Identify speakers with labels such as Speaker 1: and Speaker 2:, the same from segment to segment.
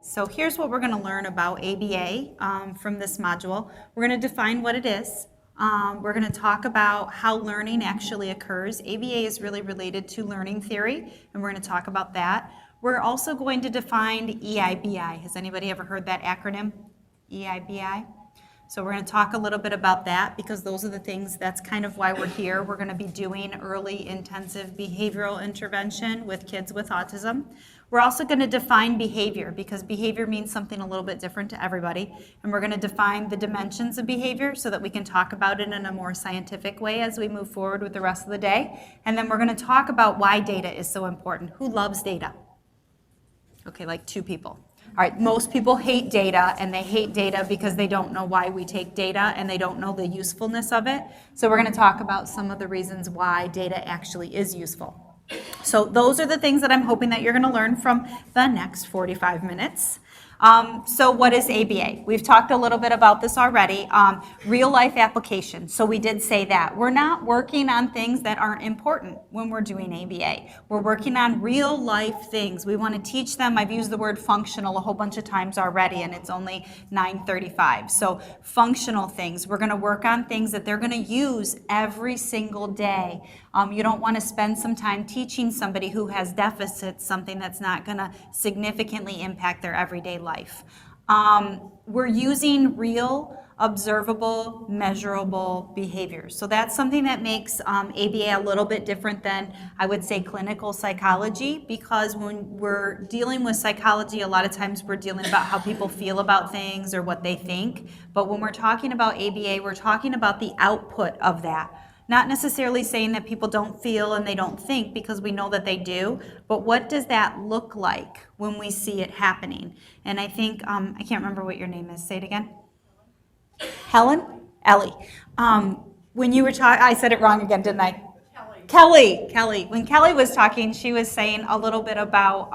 Speaker 1: So here's what we're going to learn about ABA from this module. We're going to define what it is. We're going to talk about how learning actually occurs. ABA is really related to learning theory, and we're going to talk about that. We're also going to define EIBI. Has anybody ever heard that acronym, EIBI? So we're going to talk a little bit about that because those are the things, that's kind of why we're here. We're going to be doing early intensive behavioral intervention with kids with autism. We're also going to define behavior because behavior means something a little bit different to everybody. And we're going to define the dimensions of behavior so that we can talk about it in a more scientific way as we move forward with the rest of the day. And then we're going to talk about why data is so important. Who loves data? Okay, like 2 people. All right, most people hate data, and they hate data because they don't know why we take data and they don't know the usefulness of it. So we're going to talk about some of the reasons why data actually is useful. So those are the things that I'm hoping that you're going to learn from the next 45 minutes. So what is ABA? We've talked a little bit about this already. Real life application. So we did say that. We're not working on things that aren't important when we're doing ABA. We're working on real life things. We want to teach them. I've used the word functional a whole bunch of times already, and it's only 9:35. So functional things. We're going to work on things that they're going to use every single day. You don't want to spend some time teaching somebody who has deficits something that's not going to significantly impact their everyday life. We're using real, observable, measurable behaviors. So that's something that makes ABA a little bit different than, I would say, clinical psychology, because when we're dealing with psychology, a lot of times we're dealing about how people feel about things or what they think. But when we're talking about ABA, we're talking about the output of that. Not necessarily saying that people don't feel and they don't think, because we know that they do, but what does that look like when we see it happening? And I think, I can't remember what your name is. Say it again. Helen? Ellie. When you were talking, I said it wrong again, didn't I? Kelly. When Kelly was talking, she was saying a little bit about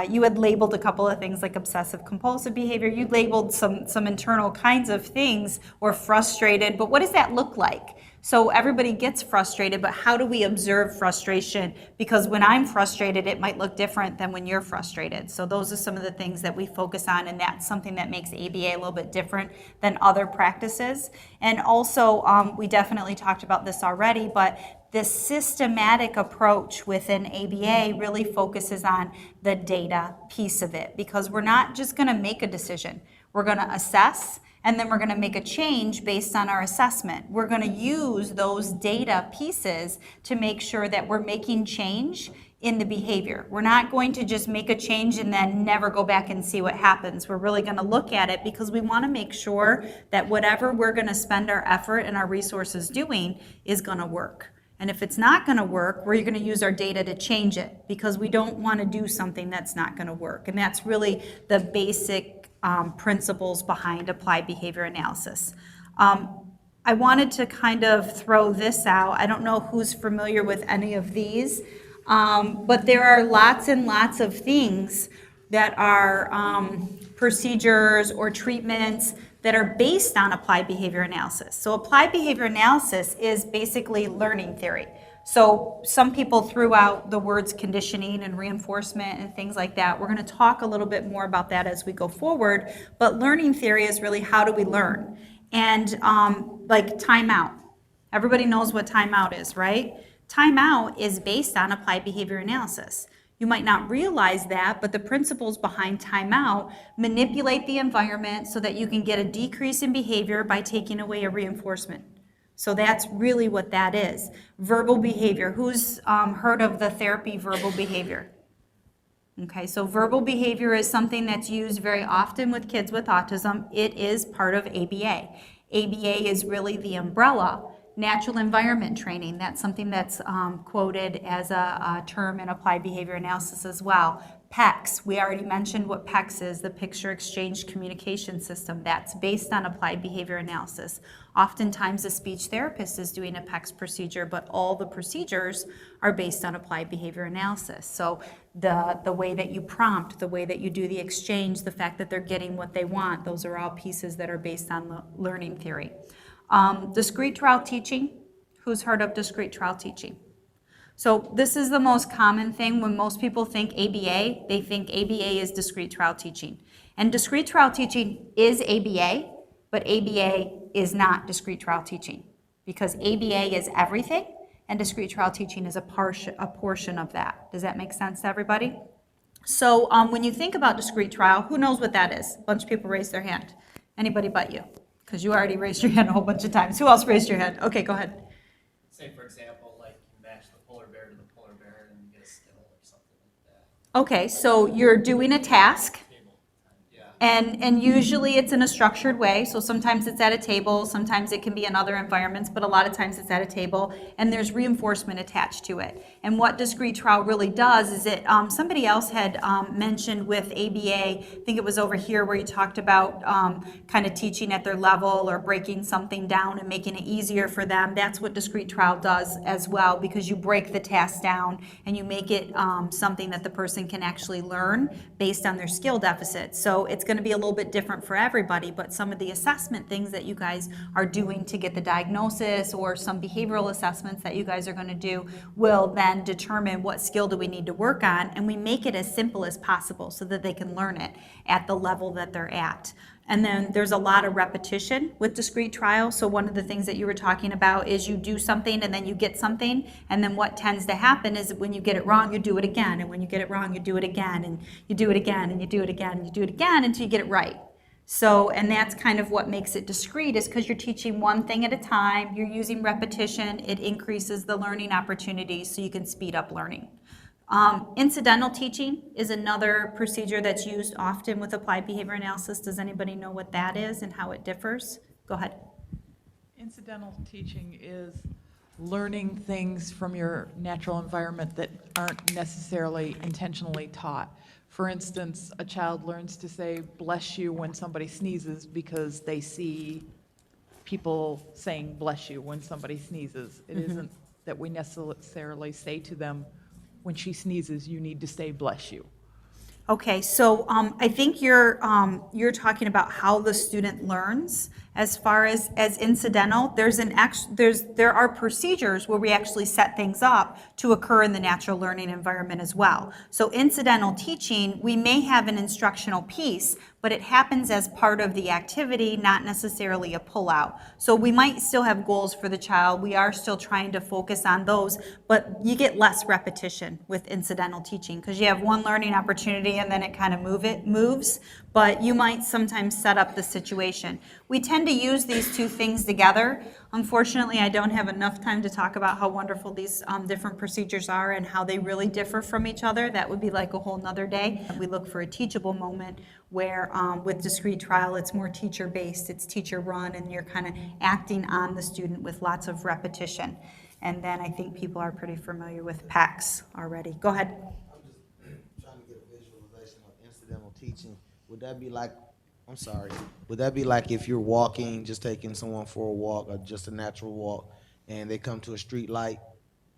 Speaker 1: you had labeled a couple of things like obsessive compulsive behavior. You labeled some internal kinds of things, or frustrated, but what does that look like? So everybody gets frustrated, but how do we observe frustration? Because when I'm frustrated, it might look different than when you're frustrated. So those are some of the things that we focus on, and that's something that makes ABA a little bit different than other practices. And also, we definitely talked about this already, but this systematic approach within ABA really focuses on the data piece of it, because we're not just going to make a decision. We're going to assess, and then we're going to make a change based on our assessment. We're going to use those data pieces to make sure that we're making change in the behavior. We're not going to just make a change and then never go back and see what happens. We're really going to look at it because we want to make sure that whatever we're going to spend our effort and our resources doing is going to work. And if it's not going to work, we're going to use our data to change it, because we don't want to do something that's not going to work. And that's really the basic principles behind applied behavior analysis. I wanted to kind of throw this out. I don't know who's familiar with any of these, but there are lots and lots of things that are procedures or treatments that are based on applied behavior analysis. So applied behavior analysis is basically learning theory. So some people threw out the words conditioning and reinforcement and things like that. We're going to talk a little bit more about that as we go forward, but learning theory is really how do we learn? And like timeout. Everybody knows what timeout is, right? Timeout is based on applied behavior analysis. You might not realize that, but the principles behind timeout manipulate the environment so that you can get a decrease in behavior by taking away a reinforcement. So that's really what that is. Verbal behavior. Who's heard of the therapy verbal behavior? Okay, so verbal behavior is something that's used very often with kids with autism. It is part of ABA. ABA is really the umbrella. Natural environment training, that's something that's quoted as a term in applied behavior analysis as well. PECS, we already mentioned what PECS is, the picture exchange communication system. That's based on applied behavior analysis. Oftentimes a speech therapist is doing a PECS procedure, but all the procedures are based on applied behavior analysis. So the way that you prompt, the way that you do the exchange, the fact that they're getting what they want, those are all pieces that are based on learning theory. Discrete trial teaching. Who's heard of discrete trial teaching? So this is the most common thing when most people think ABA, they think ABA is discrete trial teaching. And discrete trial teaching is ABA, but ABA is not discrete trial teaching because ABA is everything and discrete trial teaching is a portion of that. Does that make sense to everybody? So when you think about discrete trial, who knows what that is? A bunch of people raised their hand. Anybody but you, because you already raised your hand a whole bunch of times. Who else raised your hand? Okay, go ahead.
Speaker 2: Say, for example, like you match the polar bear to the polar bear and you get a still or something like that.
Speaker 1: Okay, so you're doing a task.
Speaker 2: Yeah.
Speaker 1: And usually it's in a structured way, so sometimes it's at a table, sometimes it can be in other environments, but a lot of times it's at a table, and there's reinforcement attached to it. And what discrete trial really does is it, somebody else had mentioned with ABA, I think it was over here where you talked about kind of teaching at their level or breaking something down and making it easier for them. That's what discrete trial does as well, because you break the task down and you make it something that the person can actually learn based on their skill deficit. So it's going to be a little bit different for everybody, but some of the assessment things that you guys are doing to get the diagnosis or some behavioral assessments that you guys are going to do will then determine what skill do we need to work on, and we make it as simple as possible so that they can learn it at the level that they're at. And then there's a lot of repetition with discrete trial. So one of the things that you were talking about is you do something and then you get something, and then what tends to happen is when you get it wrong, you do it again, and when you get it wrong, you do it again, and you do it again, and you do it again, and you do it again until you get it right. So, and that's kind of what makes it discrete, is because you're teaching one thing at a time, you're using repetition, it increases the learning opportunities so you can speed up learning. Incidental teaching is another procedure that's used often with applied behavior analysis. Does anybody know what that is and how it differs? Go ahead.
Speaker 3: Incidental teaching is learning things from your natural environment that aren't necessarily intentionally taught. For instance, a child learns to say bless you when somebody sneezes because they see people saying bless you when somebody sneezes. It isn't that we necessarily say to them, when she sneezes, you need to say bless you.
Speaker 1: Okay, so I think you're talking about how the student learns. As far as incidental, there are procedures where we actually set things up to occur in the natural learning environment as well. So incidental teaching, we may have an instructional piece, but it happens as part of the activity, not necessarily a pullout. So we might still have goals for the child. We are still trying to focus on those, but you get less repetition with incidental teaching because you have one learning opportunity and then it kind of moves, but you might sometimes set up the situation. We tend to use these two things together. Unfortunately, I don't have enough time to talk about how wonderful these different procedures are and how they really differ from each other. That would be like a whole nother day. We look for a teachable moment where with discrete trial, it's more teacher-based, it's teacher-run, and you're kind of acting on the student with lots of repetition. And then I think people are pretty familiar with PACS already. Go ahead.
Speaker 4: I'm just trying to get a visualization of incidental teaching. Would that be like, I'm sorry, would that be like if you're walking, just taking someone for a walk or just a natural walk, and they come to a street light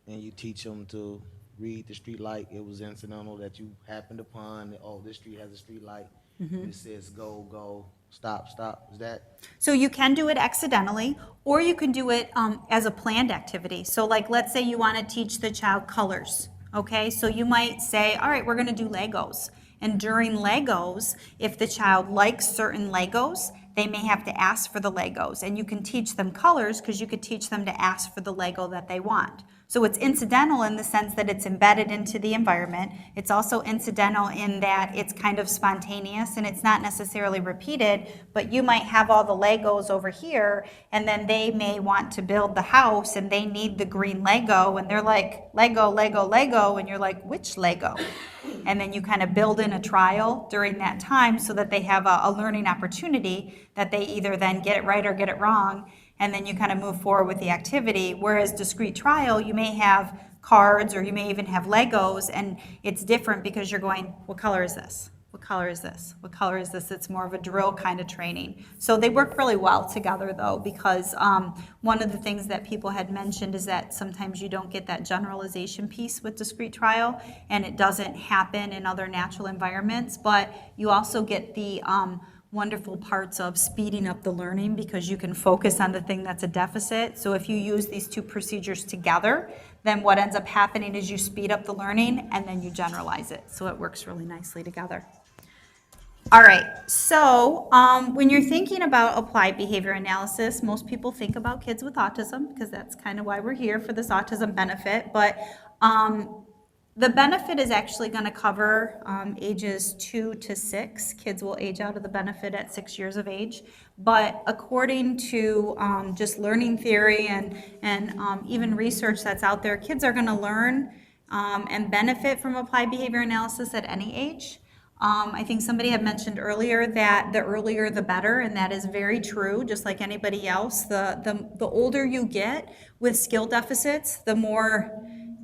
Speaker 4: and you teach them to read the street light? It was incidental that you happened upon, oh, this street has a street light. It says go, go, stop, stop. Is that?
Speaker 1: So you can do it accidentally, or you can do it as a planned activity. So like, let's say you want to teach the child colors, okay? So you might say, all right, we're going to do Legos. And during Legos, if the child likes certain Legos, they may have to ask for the Legos. And you can teach them colors because you could teach them to ask for the Lego that they want. So it's incidental in the sense that it's embedded into the environment. It's also incidental in that it's kind of spontaneous and it's not necessarily repeated, but you might have all the Legos over here and then they may want to build the house and they need the green Lego and they're like, Lego, Lego, Lego, and you're like, which Lego? And then you kind of build in a trial during that time so that they have a learning opportunity that they either then get it right or get it wrong, and then you kind of move forward with the activity. Whereas discrete trial, you may have cards or you may even have Legos, and it's different because you're going, what color is this? What color is this? What color is this? It's more of a drill kind of training. So they work really well together though, because one of the things that people had mentioned is that sometimes you don't get that generalization piece with discrete trial, and it doesn't happen in other natural environments, but you also get the wonderful parts of speeding up the learning because you can focus on the thing that's a deficit. So if you use these two procedures together, then what ends up happening is you speed up the learning and then you generalize it. So it works really nicely together. All right, so when you're thinking about applied behavior analysis, most people think about kids with autism because that's kind of why we're here, for this autism benefit. But the benefit is actually going to cover ages 2 to 6. Kids will age out of the benefit at 6 years of age. But according to just learning theory and even research that's out there, kids are going to learn and benefit from applied behavior analysis at any age. I think somebody had mentioned earlier that the earlier the better, and that is very true, just like anybody else. The older you get with skill deficits, the more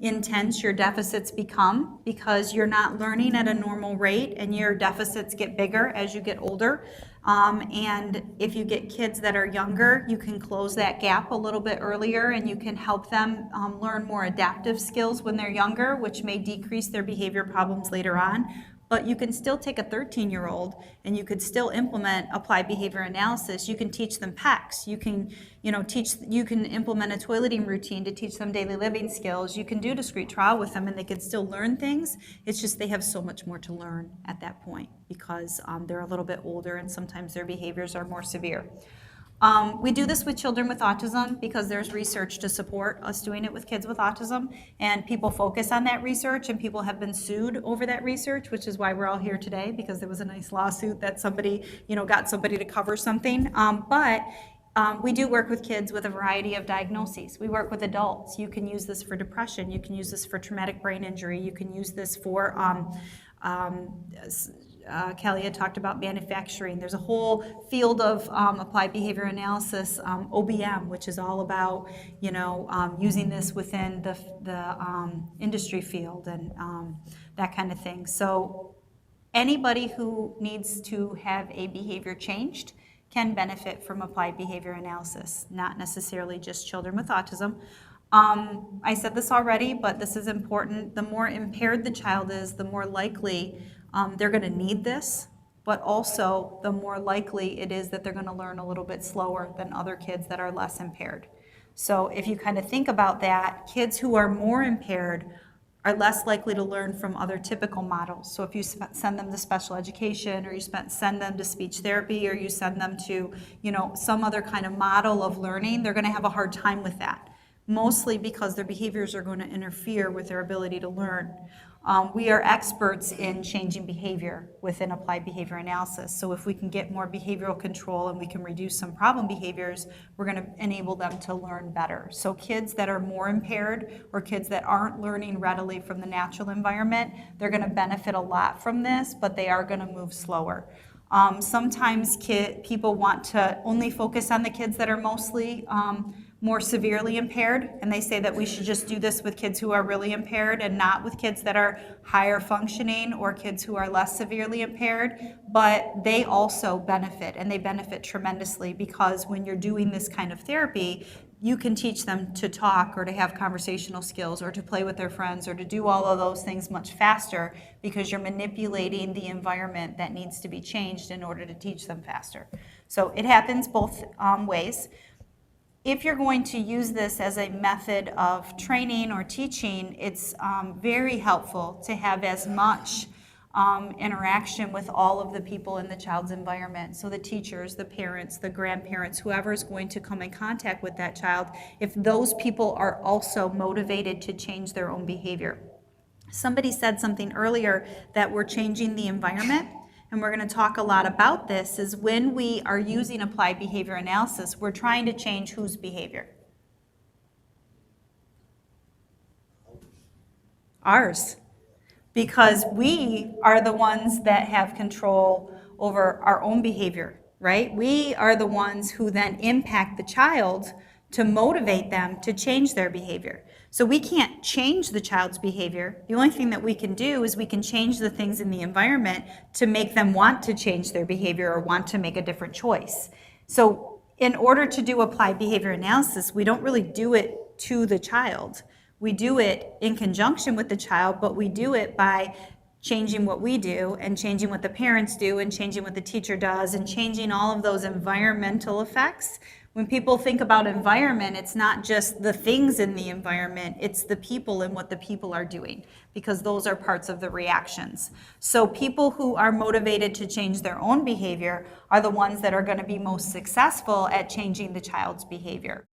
Speaker 1: intense your deficits become, because you're not learning at a normal rate and your deficits get bigger as you get older. And if you get kids that are younger, you can close that gap a little bit earlier and you can help them learn more adaptive skills when they're younger, which may decrease their behavior problems later on. But you can still take a 13-year-old and you could still implement applied behavior analysis. You can teach them PECs. You can, you can implement a toileting routine to teach them daily living skills. You can do discrete trial with them and they can still learn things. It's just they have so much more to learn at that point because they're a little bit older and sometimes their behaviors are more severe. We do this with children with autism because there's research to support us doing it with kids with autism, and people focus on that research, and people have been sued over that research, which is why we're all here today, because there was a nice lawsuit that somebody, got somebody to cover something. But we do work with kids with a variety of diagnoses. We work with adults. You can use this for depression. You can use this for traumatic brain injury. You can use this for Kelly had talked about manufacturing. There's a whole field of applied behavior analysis, OBM, which is all about, using this within the industry field and that kind of thing. So anybody who needs to have a behavior changed can benefit from applied behavior analysis, not necessarily just children with autism. I said this already, but this is important. The more impaired the child is, the more likely they're going to need this, but also the more likely it is that they're going to learn a little bit slower than other kids that are less impaired. So if you kind of think about that, kids who are more impaired are less likely to learn from other typical models. So if you send them to special education, or you send them to speech therapy, or you send them to, some other kind of model of learning, they're going to have a hard time with that, mostly because their behaviors are going to interfere with their ability to learn. We are experts in changing behavior within applied behavior analysis. So if we can get more behavioral control and we can reduce some problem behaviors, we're going to enable them to learn better. So kids that are more impaired or kids that aren't learning readily from the natural environment, they're going to benefit a lot from this, but they are going to move slower. Sometimes people want to only focus on the kids that are mostly more severely impaired, and they say that we should just do this with kids who are really impaired and not with kids that are higher functioning or kids who are less severely impaired. But they also benefit, and they benefit tremendously, because when you're doing this kind of therapy, you can teach them to talk or to have conversational skills or to play with their friends or to do all of those things much faster, because you're manipulating the environment that needs to be changed in order to teach them faster. So it happens both ways. If you're going to use this as a method of training or teaching, it's very helpful to have as much interaction with all of the people in the child's environment. So the teachers, the parents, the grandparents, whoever is going to come in contact with that child, if those people are also motivated to change their own behavior. Somebody said something earlier that we're changing the environment, and we're going to talk a lot about this, is when we are using applied behavior analysis, we're trying to change whose behavior? Ours. Because we are the ones that have control over our own behavior, right? We are the ones who then impact the child to motivate them to change their behavior. So we can't change the child's behavior. The only thing that we can do is we can change the things in the environment to make them want to change their behavior or want to make a different choice. So in order to do applied behavior analysis, we don't really do it to the child. We do it in conjunction with the child, but we do it by changing what we do and changing what the parents do and changing what the teacher does and changing all of those environmental effects. When people think about environment, it's not just the things in the environment, it's the people and what the people are doing, because those are parts of the reactions. So people who are motivated to change their own behavior are the ones that are going to be most successful at changing the child's behavior.